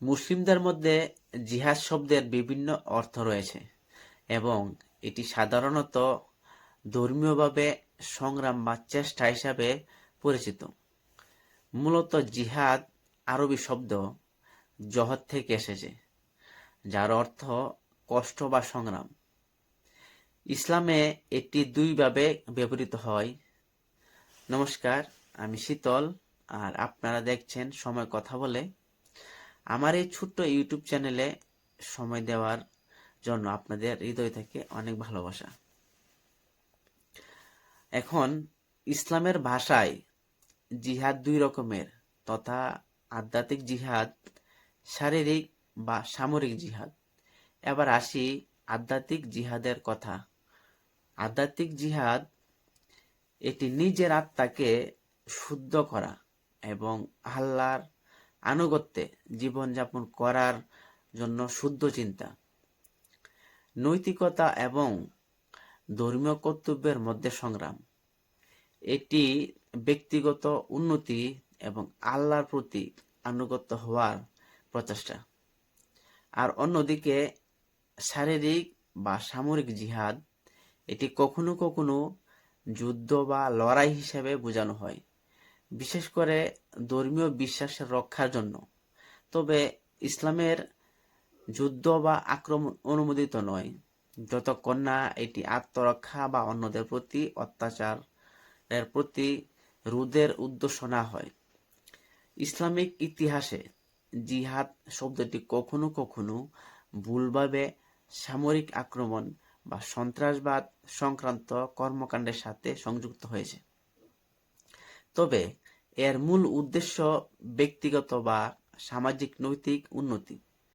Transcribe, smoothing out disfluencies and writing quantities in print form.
মুসলিমদের মধ্যে জিহাদ শব্দের বিভিন্ন অর্থ রয়েছে এবং এটি সাধারণত ধর্মীয়ভাবে সংগ্রাম বা চেষ্টা হিসাবে পরিচিত। মূলত জিহাদ আরবি শব্দ জহদ থেকে এসেছে, যার অর্থ কষ্ট বা সংগ্রাম। ইসলামে এটি দুইভাবে ব্যবহৃত হয়। নমস্কার, আমি শীতল, আর আপনারা দেখছেন সময় কথা বলে। আমার এই ছোট্ট ইউটিউব চ্যানেলে সময় দেওয়ার জন্য আপনাদের হৃদয় থেকে অনেক ভালোবাসা। এখন ইসলামের ভাষায় জিহাদ দুই রকমের, তথা আধ্যাত্মিক জিহাদ, শারীরিক বা সামরিক জিহাদ। এবার আসি আধ্যাত্মিক জিহাদের কথা। আধ্যাত্মিক জিহাদ এটি নিজের আত্মাকে শুদ্ধ করা এবং আল্লাহর আনুগত্যে জীবনযাপন করার জন্য শুদ্ধ চিন্তা, নৈতিকতা এবং ধর্মীয় কর্তব্যের মধ্যে সংগ্রাম। এটি ব্যক্তিগত উন্নতি এবং আল্লাহর প্রতি আনুগত্য হওয়ার প্রচেষ্টা। আর অন্যদিকে শারীরিক বা সামরিক জিহাদ, এটি কখনো কখনো যুদ্ধ বা লড়াই হিসেবে বোঝানো হয়, বিশেষ করে ধর্মীয় বিশ্বাসের রক্ষার জন্য। তবে ইসলামের যুদ্ধ বা আক্রমণ অনুমোদিত নয় যতক্ষণ না এটি আত্মরক্ষা বা অন্যদের প্রতি অত্যাচারের প্রতি রোধের উদ্দেশ্য না হয়। ইসলামিক ইতিহাসে জিহাদ শব্দটি কখনো কখনো ভুলভাবে সামরিক আক্রমণ বা সন্ত্রাসবাদ সংক্রান্ত কর্মকাণ্ডের সাথে সংযুক্ত হয়েছে। তবে এর মূল উদ্দেশ্য ব্যক্তিগত বা সামাজিক নৈতিক উন্নতি।